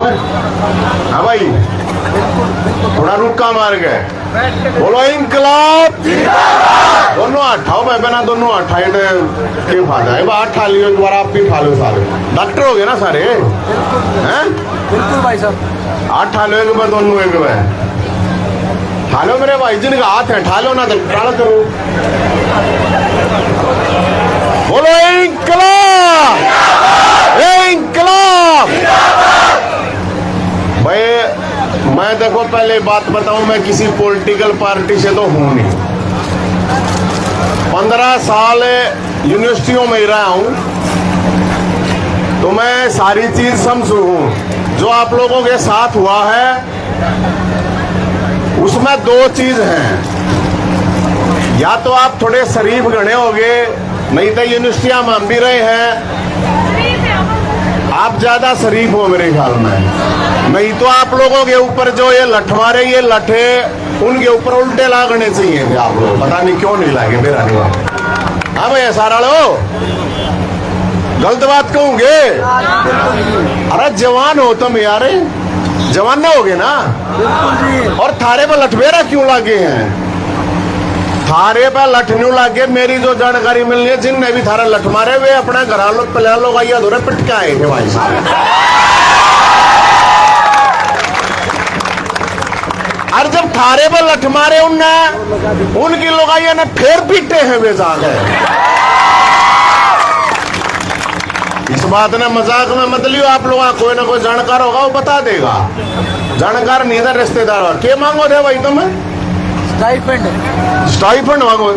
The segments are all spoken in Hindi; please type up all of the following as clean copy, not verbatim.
हाँ भाई, थोड़ा रुका मार गए। बोलो इंकलाब। दोनों आठाओ मैं बना, दोनों आठा के फायदा है। बात ठा लियो एक बार, आप भी ठा लो सारे। डॉक्टर हो गए ना सारे, हैं? बिल्कुल भाई साहब। आठ ठा लो एक बार, दोनों एक बार ठा लो मेरे भाई। जिनका हाथ है ठा लो ना, तो टाला करो। बोलो इंकलाब, इंकलाब। भाई मैं देखो पहले बात बताऊं, मैं किसी पॉलिटिकल पार्टी से तो हूं नहीं। 15 साल यूनिवर्सिटियों में रहा हूं, तो मैं सारी चीज समझू हूं। जो आप लोगों के साथ हुआ है उसमें दो चीज हैं, या तो आप थोड़े शरीफ गणे होगे, नहीं तो यूनिवर्सिटियां में हम भी रहे हैं, आप ज्यादा शरीफ हो मेरे ख्याल में। नहीं तो आप लोगों के ऊपर जो ये लठ मारे, ये लठे उनके ऊपर उल्टे लागने चाहिए थे आप लोग, पता नहीं क्यों नहीं लागे मेरा नहीं। हाँ भैया सारा लो, गलत बात कहूंगे? अरे जवान हो तुम यार, जवान ना होगे ना? और थारे पर लठवेरा क्यों लागे हैं? थारे पे लठनू लागे, मेरी जो जानकारी मिलनी है, जिनने भी थारा लठ मारे वे अपना घर लोग पहले लोग आइए धोरे पिट के आए थे भाई साहब। और जब थारे पे लठ मारे उनने, उनकी लोग आइए ने फिर पीटे हैं वे जाके। इस बात ने मजाक में मत लियो आप लोग, कोई ना कोई जानकार होगा वो बता देगा। जानकार नहीं था, रिश्तेदार। और क्या मांगो थे भाई तुम्हें? स्टाइपेंड। स्टाइपेंड मांगो?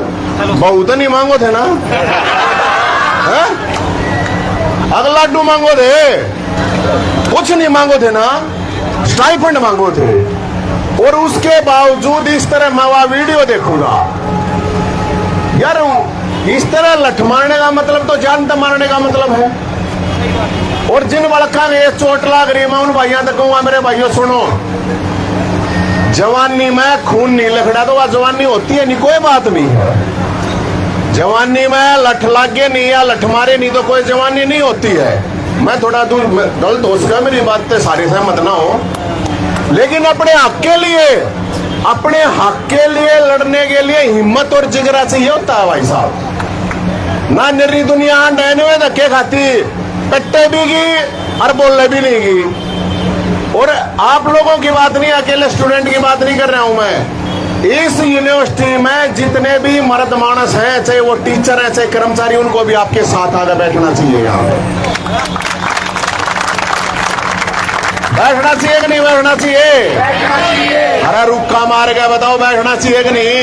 बहुत नहीं मांगो थे ना? अगर लाडू मांगो थे, कुछ नहीं मांगो थे ना, स्टाइपेंड मांगो थे। और उसके बावजूद इस तरह मैं वह वीडियो देखूंगा यार, इस तरह लठ मारने का मतलब तो जानता मारने का मतलब है। और जिन बड़का में ये चोट लाग रही, मैं उन भाइयों तक कहूंगा, मेरे भाइयों सुनो, जवानी में खून नहीं लखड़ा तो वह जवानी होती है नहीं, कोई बात नहीं है। जवानी में लठ लागे नहीं या लठ मारे नहीं तो कोई जवानी नहीं होती है। मैं थोड़ा दूर गलत हो सका, मेरी बात से सारे सहमत ना हो, लेकिन अपने हक के लिए, अपने हक के लिए लड़ने के लिए हिम्मत और जिगरा चाहिए होता है भाई साहब। ना निरी दुनिया डहने में धक्के खाती, कट्टे भी की और बोलने भी नहीं की। और आप लोगों की बात नहीं, अकेले स्टूडेंट की बात नहीं कर रहा हूं मैं। इस यूनिवर्सिटी में जितने भी मर्द मानस हैं, चाहे वो टीचर है चाहे कर्मचारी, उनको भी आपके साथ आगे बैठना चाहिए। यहाँ बैठना चाहिए कि नहीं बैठना चाहिए? अरे रुक्का मार गया, बताओ बैठना चाहिए कि नहीं?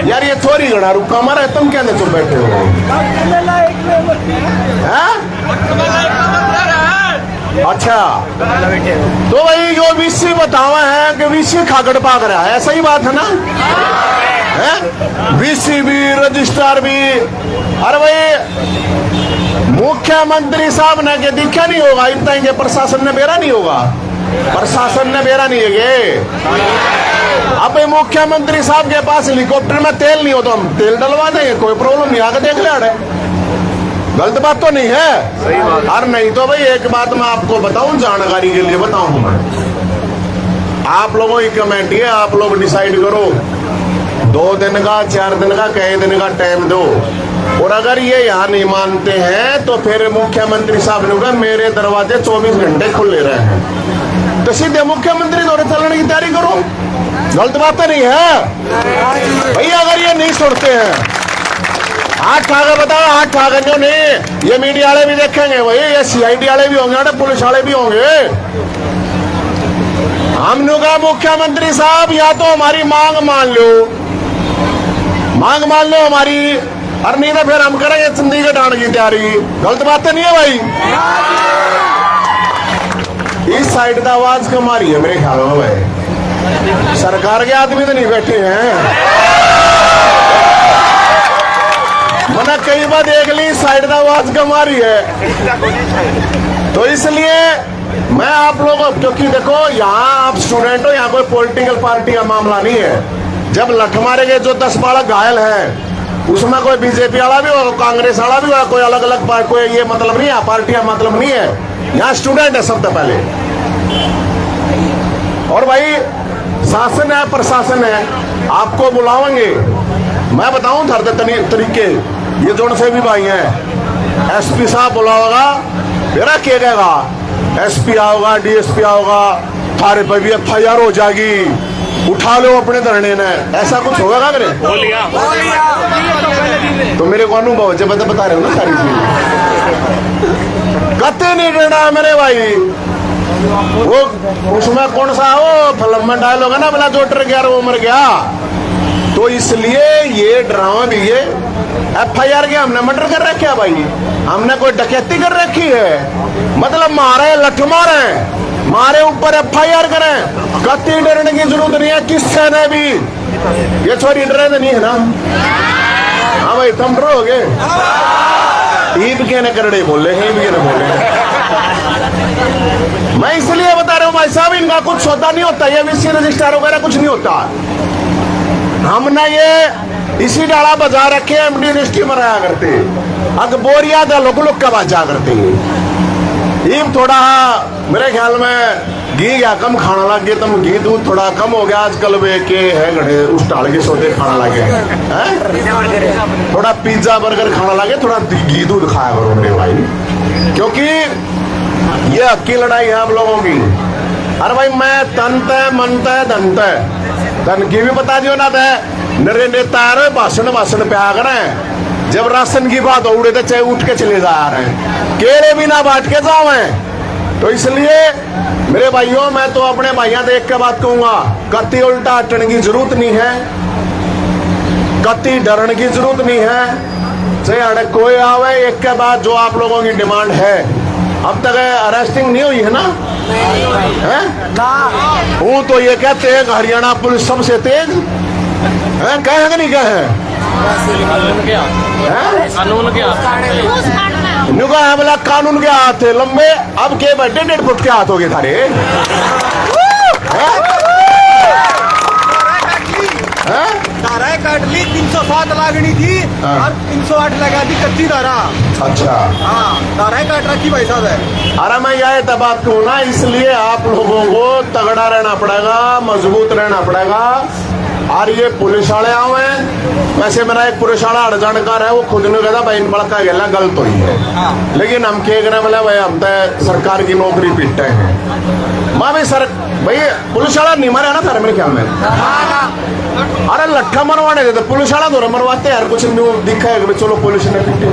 यार ये थोड़ी घड़ा रुक्का मारा है, तुम क्या नहीं चुप बैठे हो? अच्छा तो भाई जो वीसी बतावा है कि वीसी खागड़ पाक रहा है, सही बात है ना? है वीसी भी, रजिस्ट्रार भी। अरे भाई मुख्यमंत्री साहब ने के दिखा नहीं होगा इतना ही, प्रशासन ने बेरा नहीं होगा, प्रशासन ने बेरा नहीं है। अब मुख्यमंत्री साहब के पास हेलीकॉप्टर में तेल नहीं हो तो हम तेल डलवा देंगे, कोई प्रॉब्लम नहीं, आकर देख ले। गलत बात तो नहीं है? सही बात। और नहीं तो भाई एक बात मैं आपको बताऊं, जानकारी के लिए बताऊं, मैं आप लोगों की कमेटी है, आप लोग डिसाइड करो 2 दिन का, 4 दिन का, कई दिन का टाइम दो। और अगर ये यहाँ नहीं मानते हैं तो फिर मुख्यमंत्री साहब ने कहा मेरे दरवाजे 24 घंटे खुले रहे हैं, तो सीधे मुख्यमंत्री दौरे चलने की तैयारी करो। गलत बात तो नहीं है भैया? अगर ये नहीं सुनते हैं, हाथ ठाकर बताओ, हाथ ठाकर जो नहीं, ये मीडिया वाले भी देखेंगे भाई, ये सीआईडी वाले भी होंगे, पुलिस वाले भी होंगे। हमने कहा मुख्यमंत्री साहब या तो हमारी मांग मान लो, मांग मान लो हमारी, और नहीं तो फिर हम करेंगे चंडीगढ़ आने की तैयारी। गलत बात तो नहीं है भाई? इस साइड का आवाज कम आ रही है मेरे ख्याल में भाई, सरकार के आदमी तो नहीं बैठे हैं। मैंने कई बार देख ली साइड का आवाज कम आ रही है, तो इसलिए मैं आप लोगों, क्योंकि देखो यहाँ आप स्टूडेंट हो, यहाँ कोई पॉलिटिकल पार्टी का मामला नहीं है। जब लठ मारेंगे जो 10 बालक घायल है, उसमें कोई बीजेपी वाला भी हो, कांग्रेस वाला भी हो, कोई अलग अलग कोई ये मतलब नहीं है, पार्टियां मतलब नहीं है। यहाँ स्टूडेंट है सबसे पहले। और भाई शासन है, प्रशासन है, आपको बुलावेंगे। मैं बताऊं धरते तरीके, ये जोन से भी भाई हैं, एसपी साहब बुलाओगा, मेरा क्या कहेगा, एसपी आओगा, डीएसपी आओगा, थारे पर भी FIR हो जाएगी, उठा लो अपने धरने ने, ऐसा कुछ होगा मेरे? तो मेरे को अनुभव जब बता रहे हो ना सारी चीज, कते नहीं डरना मेरे भाई। वो उसमें कौन सा वो फिल्म में डायलॉग है ना, बोला जो डर गया वो मर गया। तो इसलिए ये ड्रामा भी ये FIR के हमने मर्डर कर रखा है भाई, हमने कोई डकैती कर रखी है, मतलब मारे लठ मारे ऊपर FIR करें, कत्ती डरने की जरूरत नहीं है किससे ने भी। ये छोरी डरे तो नहीं है ना? हाँ भाई तुम डरोगे, ईब के न करड़े बोले हैं, ईब के न बोले। मैं इसलिए बता रहा हूँ भाई साहब, इनका कुछ होता नहीं होता, ये VC रजिस्टर वगैरह कुछ नहीं होता। हमने ये इसी डाला बजा रखे MD यूनिवर्सिटी में रहा करते, अग बोरिया था लुक का बाजा करते। ईब थोड़ा मेरे ख्याल में घी या कम खाना लग गए, तुम घी दूध थोड़ा कम हो गया आजकल, वे के है गढ़े उस डाल के सोते खाना लगे हैं, थोड़ा पिज्जा बर्गर खाना लगे, थोड़ा घी दूध खाया करो मेरे भाई, क्योंकि ये हक की लड़ाई है आप लोगों की। अरे भाई मैं तंत है, मनता है, धनता है, धन की भी बता दियो ना, नरे नेता भाषण पे आ गए, जब राशन की बात उड़े तो चाहे उठ के चले जा रहे हैं, केले भी ना बांट के जावे। तो इसलिए मेरे भाइयों, मैं तो अपने भाइयों से एक के बात कहूंगा, कत्ती उल्टा हटने की जरूरत नहीं है, कत्ती डरने की जरूरत नहीं है, चाहे अड़े कोई आवे। एक के बाद जो आप लोगों की डिमांड है, अब तक अरेस्टिंग नहीं हुई है ना? वो तो ये कहते हैं हरियाणा पुलिस सबसे तेज है, कहे कि नहीं कहे? कानून के नुका है बोला कानून के हाथ थे लंबे, अब के बैठे 1.5 फुट के हाथ हो गए थारे। धारा काट ली, 307 लागनी थी और 308 लगा दी कच्ची धारा। अच्छा हाँ, धारा काट रखी भाई साहब है। अरे मैं यह तो बात कहूँ ना, इसलिए आप लोगों को तगड़ा रहना पड़ेगा, मजबूत रहना पड़ेगा। और ये पुलिस वाले आवे, वैसे मेरा एक पुलिस वाला अड़ जानकार है, वो खुद ने कहता भाई इन बड़का गला गलत हुई है, लेकिन हम क्या करें, बोले भाई हम तो सरकार की नौकरी पीटते हैं। माँ भाई सर भाई पुलिस वाला नहीं मारा ना था मेरे ख्याल में, अरे लट्ठा मरवाने देते पुलिस वाला तो मरवाते यार, कुछ दिखा है चलो पुलिस ने पीटे,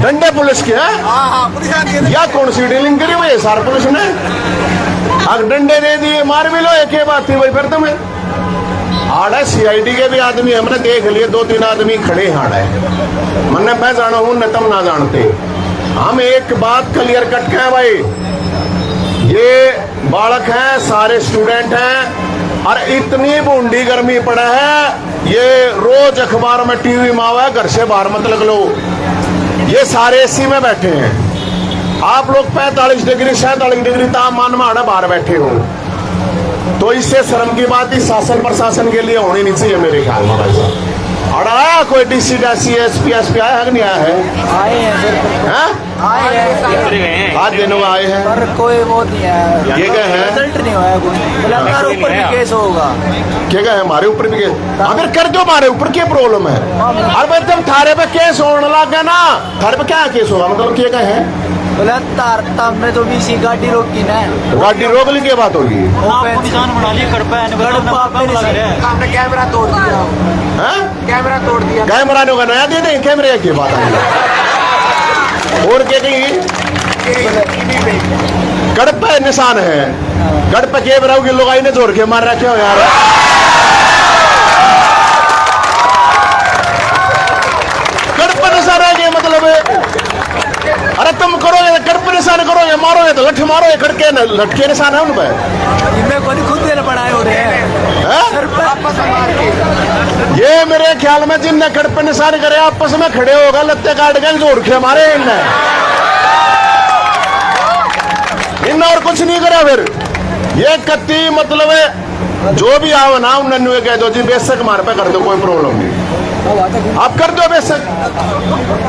डंडे पुलिस के है या कौन सी डीलिंग करी हुई है सार पुलिस ने, अगर डंडे दे दिए मार भी लो, एक बात थी भाई फिर तुम्हें आड़ा CID के भी आदमी हमने देख लिए, 2-3 आदमी खड़े हाड़ा है, मैंने मैं जाना हूं न तुम ना जानते। हम एक बात क्लियर कट के भाई, ये बालक हैं, सारे स्टूडेंट हैं, और इतनी बूंदी गर्मी पड़ा है, ये रोज अखबार में TV में आवा है, घर से बाहर मत लग लो, ये सारे AC में बैठे हैं, आप लोग 45 डिग्री 47 डिग्री तापमान में आड़ा बाहर बैठे हो, तो इससे शर्म की बात ही शासन प्रशासन के लिए होनी नहीं चाहिए मेरे ख्याल में भाई साहब। और आया कोई DC SP आया है कि नहीं आया है? आए हैं सर, आए हैं, आज दिनों आए हैं, पर कोई वो नहीं है, ये क्या है? रिजल्ट नहीं हुआ है, कुछ ऊपर भी केस होगा। क्या है हमारे ऊपर भी केस? अगर कर दो हमारे ऊपर क्या प्रॉब्लम है? अरे भाई जब थारे पे केस होने लगा ना, थारे पे क्या केस होगा, मतलब क्या है? बोला तार हमने तो VC गाड़ी रोकी ना, गाड़ी रोक ली, क्या बात होगी? निशान बना लिए, हमने कैमरा तोड़ दिया, कैमरा तोड़ दिया, कैमरा ने नया दे दें, कैमरे की बात है। और क्या कही गड़ पे निशान है, गड़ पे कैमरा की लोग ने जोड़ के मार रखे हो यार, गड़ पे निशान है मतलब, अरे तुम करोगे गड़ पे निशान करोगे, मारोगे तो लठ मारोगे, खड़के लटके निशान है उन पे, इनमें कोई खुद देने पड़ाए हो रहे हैं सर पे आपस में मार के। ये मेरे ख्याल में जिनने गड़ पे निशान करे आपस में खड़े होगा, लत्ते काट के जोड़ के मारे इनने, इन और कुछ नहीं करा। फिर ये कत्ती मतलब जो भी आओ ना, उन्होंने कह दो जी बेशक मार पे कर दो, कोई प्रॉब्लम नहीं। आप कर दो बेशक,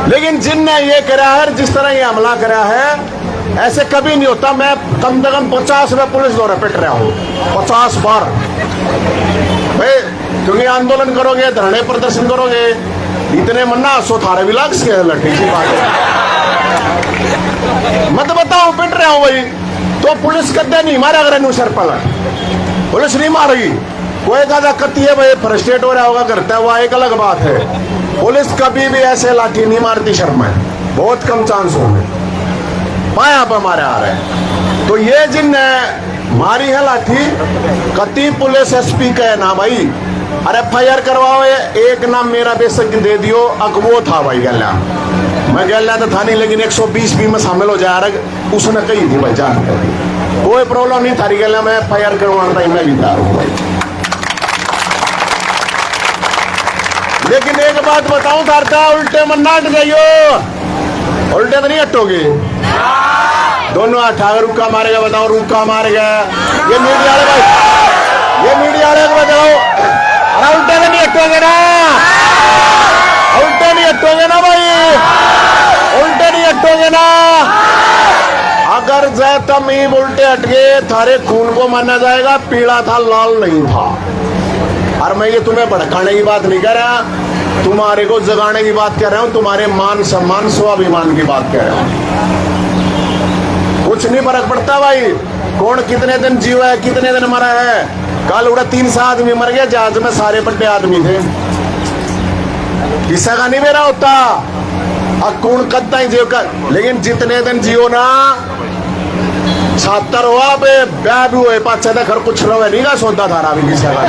लेकिन जिनने ये करा है, जिस तरह ये हमला करा है, ऐसे कभी नहीं होता। मैं कम से कम 50 में पुलिस द्वारा पिट रहा हूँ, 50 बार भाई, क्योंकि आंदोलन करोगे, धरने प्रदर्शन करोगे, इतने मन्ना सो थारे भी लाग से लड़की की बात है। मत बताओ पिट रहा हूँ भाई, तो पुलिस कदे नहीं मारा अगर सर पलट, पुलिस नहीं मारेगी। कोई कदा कती है भाई, फ्रस्ट्रेट हो रहा होगा, करता है, वो एक अलग बात है। पुलिस कभी भी ऐसे लाठी नहीं मारती शर्मा है, बहुत कम चांस होंगे पाया पर हमारे आ रहे हैं। तो ये जिनने मारी है लाठी, कति पुलिस एसपी का है ना भाई, अरे FIR करवाओ, एक नाम मेरा बेशक दे दियो, वो था भाई गैला, मैं गैला तो था नहीं, लेकिन 120 भी में शामिल हो जाए, उसने कही थी भाई जान कर, कोई प्रॉब्लम नहीं थारी गैला, मैं FIR करवाना था, मैं भी था भाई। लेकिन एक बात बताऊं तारता, उल्टे मन ना हट जाइयो, उल्टे तो नहीं हटोगे, दोनों अठागर रुका मारेगा, बताओ रुका मारेगा, ये मीडिया वाले भाई, ये मीडिया वाले को बताओ, अरे उल्टे तो नहीं हटोगे ना, उल्टे नहीं हटोगे ना भाई, उल्टे नहीं हटोगे ना। अगर जय तुम ही उल्टे हट गए, थारे खून को माना जाएगा पीला था, लाल नहीं था। और मैं ये तुम्हें भड़काने की बात नहीं कर रहा, तुम्हारे को जगाने की बात कर रहा हूं, तुम्हारे मान सम्मान स्वाभिमान की बात कर रहा हूं। कुछ नहीं फर्क पड़ता भाई, कौन कितने दिन जीवा है, कितने दिन मरा है। कल उड़ा 300 आदमी मर गया, जहाज में सारे बड़े आदमी थे, किस्सा का नहीं मेरा होता, अब कौन करता ही जीव कर। लेकिन जितने दिन जियो ना, 76 हुआ ब्याह भी हुए, 5 घर कुछ रहे नहीं का सौदा धारा भी किस्सा का।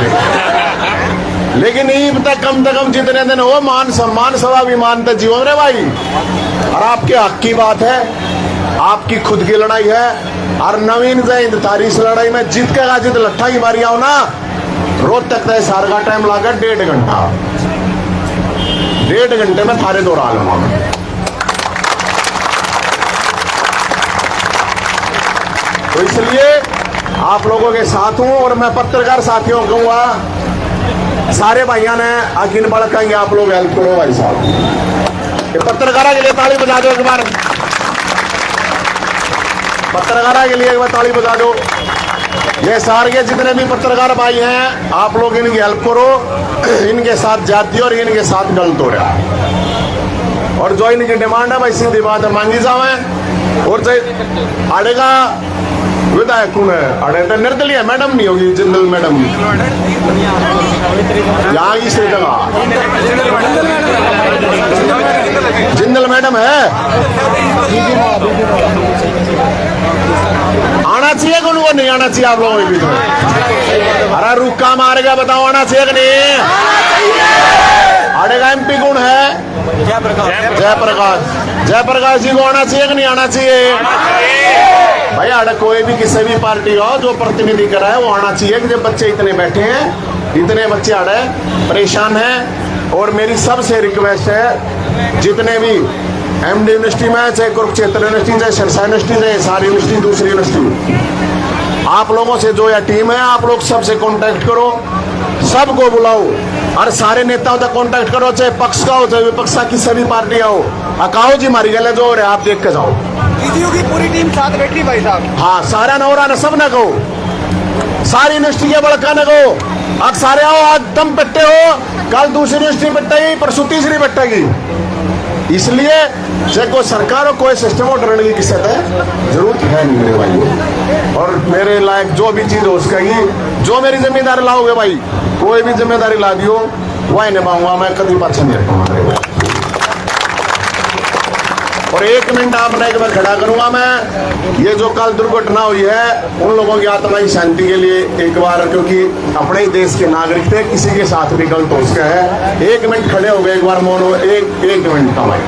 लेकिन ईब तक कम से कम जितने दिन हो, मान सम्मान स्वाभिमान तक जीवन रे भाई। और आपके हक की बात है, आपकी खुद की लड़ाई है। और नवीन जैन तारीख लड़ाई में जीत के जित लट्ठा की मारी आओ ना, रोज तक तय सार का टाइम लगा 1.5 घंटा, 1.5 घंटे में थारे दौड़ा लूंगा मैं। तो इसलिए आप लोगों के साथ हूं, और मैं पत्रकार साथियों को कहूंगा, सारे भाइयों ने आखिर बढ़ाएंगे, आप लोग हेल्प करो भाई साहब। ये पत्रकारों के लिए ताली बजा दो एक बार, पत्रकारों के लिए एक बार ताली बजा दो। ये सारे जितने भी पत्रकार भाई हैं, आप लोग इनकी हेल्प करो, इनके साथ जाती और इनके साथ गलत हो रहा है। और जो इनकी डिमांड है भाई, सीधी बात है, मांगी जावे। और आड़ेगा विधायक कौन है, अड़े तो निर्दलीय मैडम नहीं होगी, जिंदल मैडम यहाँ की से जगह जिंदल मैडम है, आना चाहिए कौन को नहीं आना चाहिए आप लोगों के बीच में। अरे रुक्का मारेगा, बताओ आना चाहिए कि नहीं? आड़ेगा MP कौन है? जयप्रकाश जी को आना चाहिए कि नहीं आना चाहिए? भाई आड़े कोई भी किसी भी पार्टी हो जो प्रतिनिधि करा है, वो आना चाहिए कि जब बच्चे इतने बैठे हैं, इतने बच्चे आड़े परेशान हैं। और मेरी सबसे रिक्वेस्ट है, जितने भी MD यूनिवर्सिटी में, चाहे कुरुक्षेत्र यूनिवर्सिटी, चाहे सिरसा यूनिवर्सिटी, चाहे सारी यूनिवर्सिटी, दूसरी यूनिवर्सिटी, आप लोगों से जो यह टीम है, आप लोग सबसे कांटेक्ट करो, सबको बुलाओ और सारे नेताओं तक कांटेक्ट करो, चाहे पक्ष का हो चाहे विपक्ष का, किसी भी पार्टी का हो। अकाओ जी मारी गले जो हो रहा है, आप देख के जाओ। दीदियों की पूरी टीम साथ बैठी भाई साहब। हाँ, सारा नौरा न सब न कहो, सारी यूनिवर्सिटी के बड़का न कहो, अब सारे आओ, आज तुम पट्टे हो, कल दूसरी यूनिवर्सिटी पट्टेगी, परसों तीसरी पट्टेगी। इसलिए चाहे कोई सरकार हो, कोई सिस्टम हो, डरने की किसी जरूरत है नहीं मेरे भाई। और मेरे लायक जो भी चीज हो उसका, जो मेरी जिम्मेदारी लाओगे भाई, कोई भी जिम्मेदारी ला दियो, वही निभाऊंगा मैं, कभी पाछा नहीं रखूंगा। और 1 मिनट आपने एक बार खड़ा करूंगा मैं, ये जो कल दुर्घटना हुई है, उन लोगों की आत्मा की शांति के लिए एक बार, क्योंकि अपने ही देश के नागरिक थे, किसी के साथ भी गलत हो उसका है। 1 मिनट खड़े हो गए, एक बार मौन हो, एक मिनट का भाई,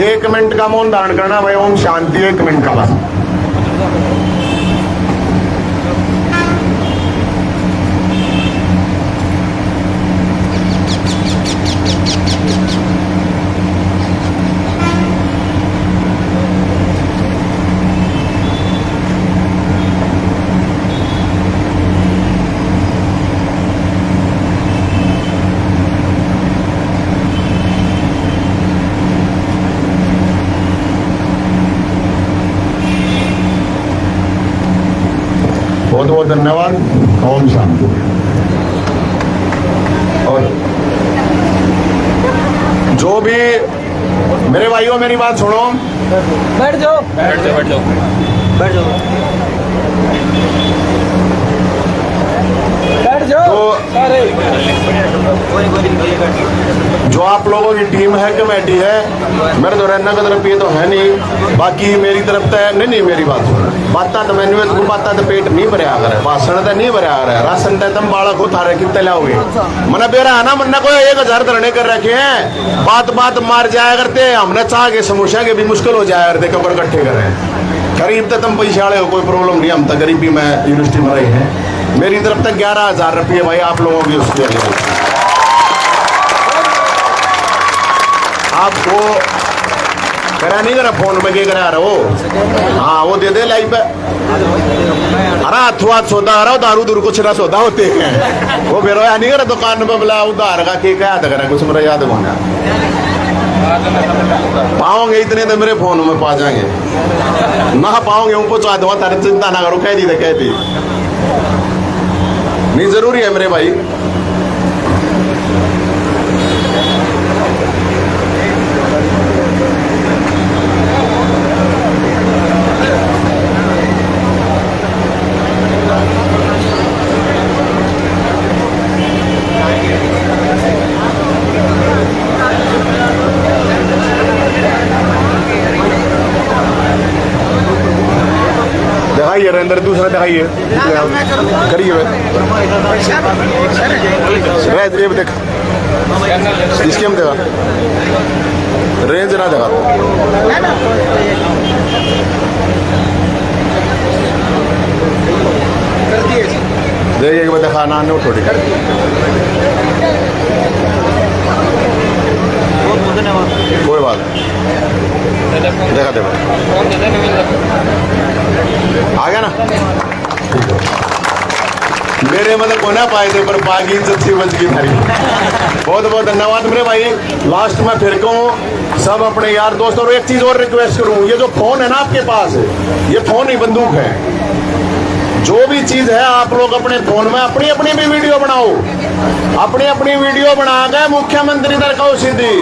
एक मिनट का मौन धारण करना भाई, ओम शांति, 1 मिनट का बस। बहुत धन्यवाद। ओम शांति। और जो भी मेरे भाइयों मेरी बात सुनो, बैठ जाओ बैठ जाओ बैठ जाओ बैठ जाओ बैठ जाओ तो अरे जो आप लोगों की टीम है, कमेटी है, मेरे तो रहना की तरफ ये तो है नहीं, बाकी मेरी तरफ तो है नहीं। मेरी बात सुनो, बाता तो मैंने को बाता तो पेट नहीं भरया करे, भाषण तो नहीं भरया करे, राशन तो तुम बालक हो थारे कितने लाओगे? मना बेरा है ना, मन्ना कोई 1000 धरने कर रखे हैं, बात बात मार जाया करते, हमने चाह के समोसा के भी मुश्किल हो जाया करते, कबर इकट्ठे कर रहे हैं। गरीब तो तुम पैसे वाले हो, कोई प्रॉब्लम नहीं, हम तो गरीबी में यूनिवर्सिटी में रहे हैं। मेरी तरफ तक 11,000 रुपये भाई आप लोगों की उसके लिए आपको करा नहीं करा, फोन में क्या करा रहे हो? हाँ वो दे दे लाइव पे। अरे हाथ सौदा आ रहा हो, दारू दूर कुछ ना सौदा होते हैं वो बेरो नहीं करा दुकान पे बोला उधार का क्या याद करा, कुछ मेरा याद होना पाओगे इतने तो मेरे फोन में पा जाएंगे, ना पाओगे उनको चाह दो, तारी चिंता ना करो, कह दी तो कह दी नहीं, जरूरी है मेरे भाई। दिखाइए अंदर, दूसरा दिखाइए, करिए देख इसके हम देखा रेंज ना देखा देखिए एक बार देखा ना थोड़ी कोई बात देखा देखा आ गया ना, मेरे मतलब को ना पाए थे पर बाकी इज्जत सी बच गई थारी। बहुत बहुत धन्यवाद मेरे भाई। लास्ट में फिर कहूँ सब अपने यार दोस्त, और एक चीज और रिक्वेस्ट करूँ, ये जो फोन है ना आपके पास, ये फोन ही बंदूक है। जो भी चीज है आप लोग अपने फोन में अपनी अपनी भी वीडियो बनाओ, अपनी अपनी वीडियो बना के मुख्यमंत्री तक कहो सीधी,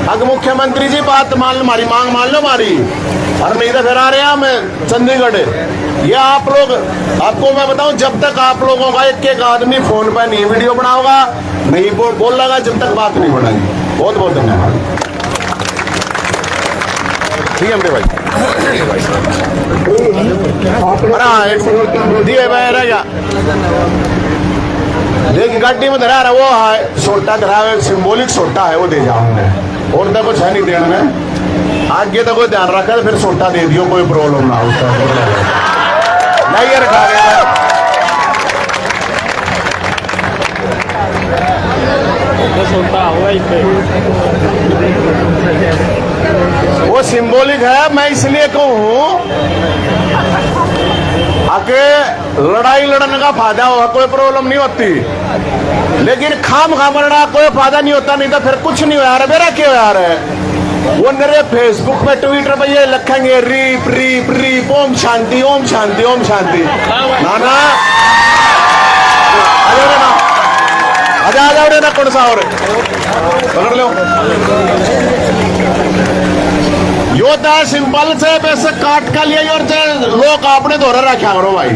अगर मुख्यमंत्री जी बात मान लो, हमारी मांग मान लो हमारी, और नहीं तो फिर आ रहे हैं हम चंडीगढ़। ये आप लोग, आपको मैं बताऊं, जब तक आप लोगों का एक एक आदमी फोन पर नहीं वीडियो बनाओगा, नहीं बोल लगा, जब तक बात नहीं बढ़ाएगी। बहुत बहुत धन्यवाद। ठीक है मेरे भाई, दिए भाई रहेगा देखिए गाड़ी में धरा रहा, वो है सोटा धरा है, सिंबॉलिक सोटा है, वो दे जाऊंगा, और तो कुछ है नहीं देने में। आगे तो कोई ध्यान रखा तो फिर सोटा दे दियो, कोई प्रॉब्लम ना हो, नहीं रखा गया वो सिंबॉलिक है। मैं इसलिए कहूँ आके लड़ाई लड़ने का फायदा होगा, कोई प्रॉब्लम नहीं होती, लेकिन खाम लड़ा कोई फायदा नहीं होता, नहीं तो फिर कुछ नहीं हो यार, मेरा क्यों यार है वो मेरे फेसबुक पे ट्विटर पे ये लिखेंगे reap reap reap Om Shanti Om Shanti Om Shanti. ना ना आ जाओ ना, कौन सा और पकड़ लो यो था सिंपल से पैसे काट का लिया और लोग आपने दोहरा रखा करो भाई।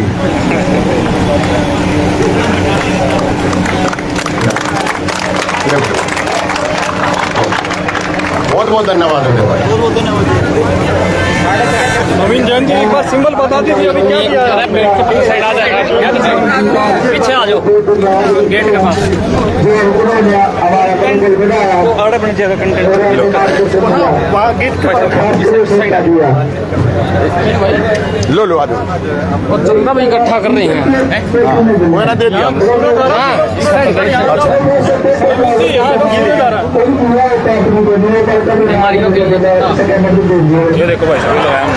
बहुत बहुत धन्यवाद है भाई। नवीन जैन जी एक बार सिंबल बता दीजिए, अभी क्या किया है? साइड आ जाएगा, पीछे आ जाओ गेट के पास। आड़े बन जाएगा कंटेंट गेट के पास, साइड आ जाओ। लो लो आ जाओ, और चंदा भी इकट्ठा कर रही हैं, वो ना दे दिया। ये देखो भाई साहब लगाया हमने,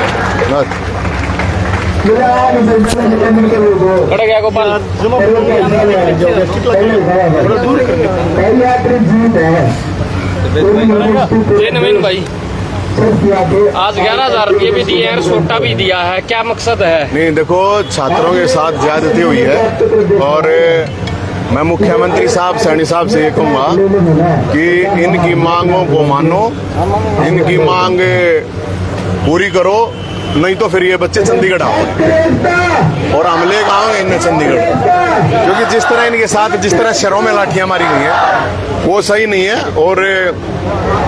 खड़ा गया गोपाल ये नवीन भाई आज 11,000 रुपये भी दिए हैं, सोटा भी दिया है, क्या मकसद है? नहीं देखो, छात्रों के साथ ज्यादती हुई है और मैं मुख्यमंत्री साहब सैनी साहब से ये कहूँगा कि इनकी मांगों को मानो, इनकी मांग पूरी करो, नहीं तो फिर ये बच्चे चंडीगढ़ आओगे और हम ले आएंगे इन्हें चंडीगढ़। क्योंकि जिस तरह इनके साथ जिस तरह शहरों में लाठियां मारी गई हैं वो सही नहीं है। और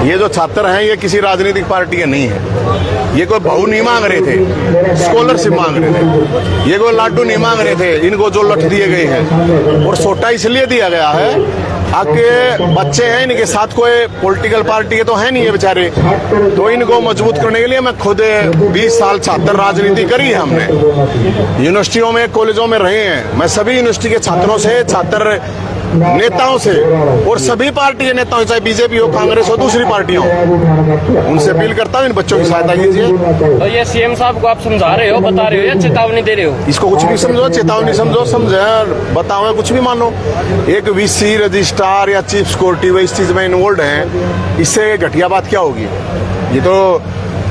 ये जो छात्र हैं ये किसी राजनीतिक पार्टी के नहीं है, ये कोई भाऊ नहीं मांग रहे थे, स्कॉलरशिप मांग रहे थे, ये कोई लाडू नहीं मांग रहे थे। इनको जो लठ दिए गए हैं और सोटा इसलिए दिया गया है आपके बच्चे हैं, इनके साथ कोई पॉलिटिकल पार्टी के तो है नहीं है बेचारे, तो इनको मजबूत करने के लिए मैं खुद 20 साल छात्र राजनीति करी है हमने, यूनिवर्सिटियों में कॉलेजों में रहे हैं। मैं सभी यूनिवर्सिटी के छात्रों से, छात्र नेताओं से और सभी पार्टी के नेताओं, चाहे बीजेपी हो, कांग्रेस हो, दूसरी पार्टियों, उनसे अपील करता हूँ इन बच्चों की सहायता कीजिए। तो ये सीएम साहब को आप समझा रहे हो, बता रहे हो या चेतावनी दे रहे हो? इसको कुछ भी समझो, चेतावनी समझो, समझे, बताओ, कुछ भी मानो। एक वीसी, रजिस्ट्रार या चीफ सिक्योरिटी इस चीज में इन्वॉल्व हैं, इससे घटिया बात क्या होगी? ये तो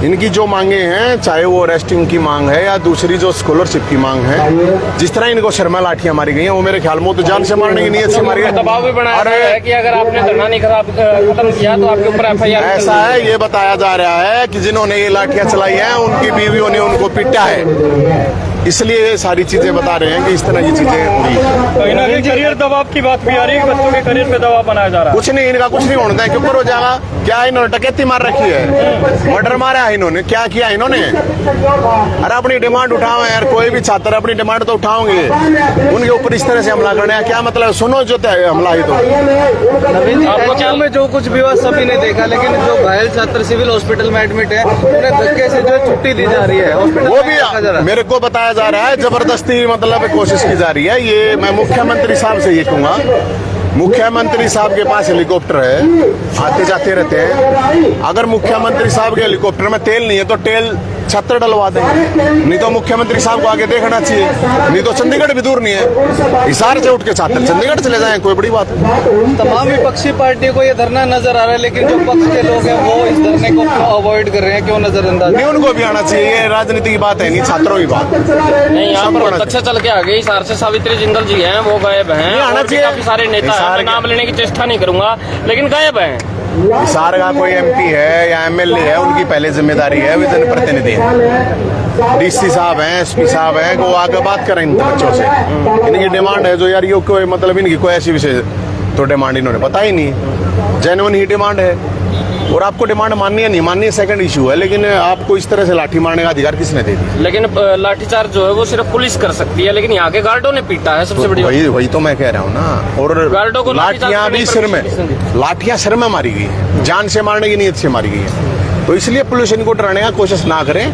इनकी जो मांगे हैं, चाहे वो अरेस्टिंग की मांग है या दूसरी जो स्कॉलरशिप की मांग है, जिस तरह इनको शर्मा लाठियां मारी गई हैं, वो मेरे ख्याल में तो जान से मारने की नीयत से मारी गई। दबाव भी बनाया जा रहा है कि अगर आपने धरना नहीं खत्म किया तो आपके ऊपर FIR। ऐसा है, ये बताया जा रहा है कि जिन्होंने ये लाठियां चलाई हैं उनकी बीवियों ने उनको पीटा है, इसलिए ये सारी चीजें बता रहे हैं कि इस तरह की चीजें हुई। कहीं ना कहीं करियर दबाव की बात भी आ रही है, बच्चों के करियर पे दबाव बनाया जा रहा है। कुछ नहीं, इनका कुछ नहीं होना है, क्यों हो जाएगा? क्या इन्होंने डकैती मार रखी है, मर्डर मारा है इन्होंने, क्या किया इन्होंने? अरे अपनी डिमांड उठाओ यार, कोई भी छात्र अपनी डिमांड तो उठाओगे, उनके ऊपर इस तरह से हमला करना है, क्या मतलब? सुनो जो हमला ही तो आपको क्या में जो कुछ भी हुआ सभी ने देखा, लेकिन जो घायल छात्र सिविल हॉस्पिटल में एडमिट है उन्हें धक्के से जो छुट्टी दी जा रही है, वो भी मेरे को बताया जा रहा है जबरदस्ती मतलब कोशिश की जा रही है। ये मैं मुख्यमंत्री साहब से ये कहूंगा, मुख्यमंत्री साहब के पास हेलीकॉप्टर है, आते जाते रहते हैं, अगर मुख्यमंत्री साहब के हेलीकॉप्टर में तेल नहीं है तो तेल छत्र डलवा देंगे, नहीं तो मुख्यमंत्री साहब को आगे देखना चाहिए, नहीं तो चंडीगढ़ भी दूर नहीं है, हिसार से उठ के छात्र चंडीगढ़ चले जाएं, कोई बड़ी बात है। तमाम विपक्षी पार्टियों को ये धरना नजर आ रहा है, लेकिन जो पक्ष के लोग हैं वो इस धरने को अवॉइड कर रहे हैं, क्यों नजरअंदाज? नहीं, उनको भी आना चाहिए, ये राजनीति की बात है नहीं, छात्रों की बात नहीं। यहाँ पर अच्छा चल के आ गए, हिसार से सावित्री जिंदल जी हैं, वो गायब हैं, आना चाहिए। काफी सारे नेता हैं, मैं नाम लेने की चेष्टा नहीं करूंगा, लेकिन गायब हैं। हिसार का कोई MP है या MLA है, उनकी पहले जिम्मेदारी है, वे जनप्रतिनिधि है, DC साहब हैं, SP साहब हैं, वो आगे बात करें इन बच्चों से। इनकी डिमांड है जो यार ये कोई मतलब इनकी कोई ऐसी विषय तो डिमांड इन्होंने पता ही नहीं, जेन्युइन ही डिमांड है। और आपको डिमांड माननी है नहीं माननी है सेकंड इशू है, लेकिन आपको इस तरह से लाठी मारने का अधिकार किसने दे दिया? लेकिन लाठीचार्ज जो है वो सिर्फ पुलिस कर सकती है, लेकिन यहाँ के गार्डों ने पीटा है, सबसे बड़ी वही तो मैं कह रहा हूँ ना। और गार्डों को लाठियां भी सिर में, लाठियां सिर में मारी गई, जान से मारने की नीयत से मारी गई है, तो इसलिए पुलिस इनको डराने का कोशिश ना करें।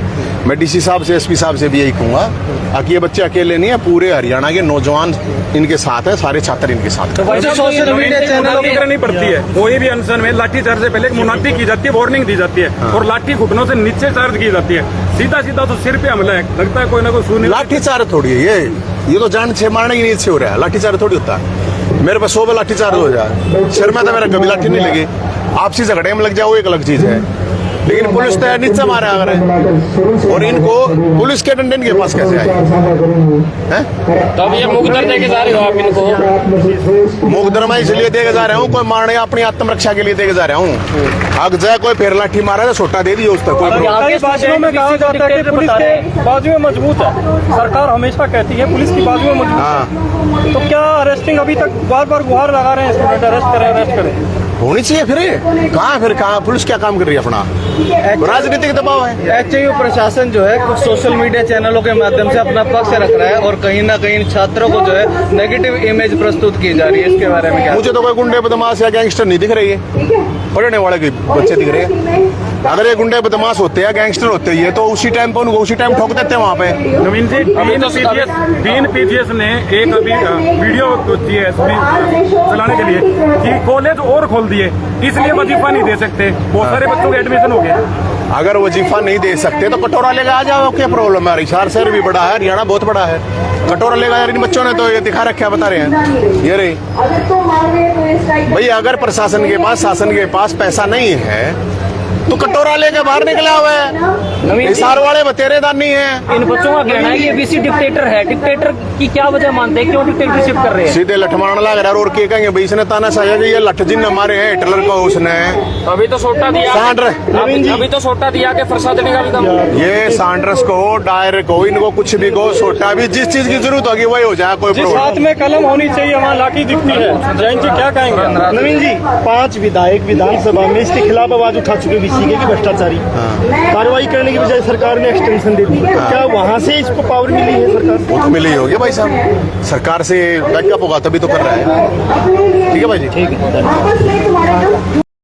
मैं DC साहब से, SP साहब से भी यही कहूंगा कि ये बच्चे अकेले नहीं है, पूरे हरियाणा के नौजवान इनके साथ है, सारे छात्र इनके साथ हैं। सोशल मीडिया चैनलों की करनी पड़ती है, कोई भी अनशन में लाठी चार्ज से पहले मुनादी की जाती है, वार्निंग दी जाती है, और लाठी घुटनों से नीचे चार्ज की जाती है, सीधा सीधा तो सिर पे हमला है, लगता है कोई ना कोई सुन। लाठी चार्ज थोड़ी है ये तो जान से मारने की नीयत से हो रहा है, लाठी चार्ज थोड़ी होता है। मेरे पास 100 में लाठी चार्ज हो जाए, सिर में तो मेरा कभी लाठी नहीं लगी, आपसी झगड़े में लग जाए वो एक अलग चीज है, लेकिन पुलिस तो नीचे मारे अगर है, और इनको पुलिस के डंडे इनके पास कैसे आए हैं? तो अब ये मुकदर देके जा रहे हो आप इनको? मुकदर मैं इसलिए देके जा रहा हूँ, कोई मारने अपनी आत्मरक्षा के लिए देके जा रहा हूँ। अग जाए कोई फिर लाठी मारा तो छोटा दे दिए उस तक, कोई भाषणों में कहा जाता है कि पुलिस के बाजू में मजबूत है, सरकार हमेशा कहती है पुलिस की बाजू में मजबूत है, तो क्या अरेस्टिंग अभी तक बार बार गुहार लगा रहे हैं स्टूडेंट, अरेस्ट करें होनी चाहिए। फिर कहाँ पुलिस क्या काम कर रही है? अपना राजनीतिक दबाव है। HAU प्रशासन जो है कुछ सोशल मीडिया चैनलों के माध्यम से अपना पक्ष रख रहा है और कहीं ना कहीं छात्रों को जो है नेगेटिव इमेज प्रस्तुत की जा रही है, इसके बारे में क्या? मुझे तो कोई गुंडे बदमाश या गैंगस्टर नहीं दिख रही है, पढ़ने वाले के बच्चे दिख रहे हैं। अगर ये गुंडे बदमाश होते हैं, गैंगस्टर होते हैं, तो उसी टाइम पे उनको उसी टाइम ठोक देते हैं वहाँ पे। नवीन जी, तीन PGS ने एक अभी वीडियो दी है चलाने के लिए कि कॉलेज और खोल दिए, इसलिए वजीफा नहीं दे सकते, बहुत सारे बच्चों के एडमिशन हो गए। अगर वजीफा नहीं दे सकते तो कटोरा लेकर आ जाओ, क्या प्रॉब्लम है? हिसार शहर भी बड़ा है, हरियाणा बहुत बड़ा है, कटोरा लेगा यार। इन बच्चों ने तो ये दिखा रखा, बता रहे हैं ये रही भाई। अगर प्रशासन के पास, शासन के पास पैसा नहीं है तू कटोरा लेके बाहर निकला हुआ है, नवीन जी, हिसार वाले बतेरे दानी है। इन बच्चों का कहना है कि बीसी डिक्टेटर है। डिक्टेटर की क्या वजह मानते हैं, क्यों डिक्टेटरशिप कर रहे हैं? सीधे लठमारने लग रहा है और क्या कहेंगे भाई, इसने ताना साया कि ये लठ जिन हमारे हैं हिटलर को उसने अभी तो सोटा दिया, अभी तो सोटा दिया के फरसाद निकालता हूँ। ये सांड्रस को डायरेक्ट को इनको कुछ भी को सोटा भी जिस चीज की जरूरत होगी वही हो जाए, कोई प्रॉब्लम हाथ में कलम होनी चाहिए वहाँ लाठी दिखती है। जैन जी क्या कहेंगे? नवीन जी, 5 विधायक विधानसभा में इसके खिलाफ आवाज उठा चुके बीसी के कि भ्रष्टाचारी, कार्रवाई करने की बजाय सरकार ने एक्सटेंशन दे दी। तो क्या वहाँ से इसको पावर मिली है सरकार? वो तो मिली होगी भाई साहब, सरकार से बैकअप होगा तभी तो कर रहा है। ठीक है भाई जी, ठीक है।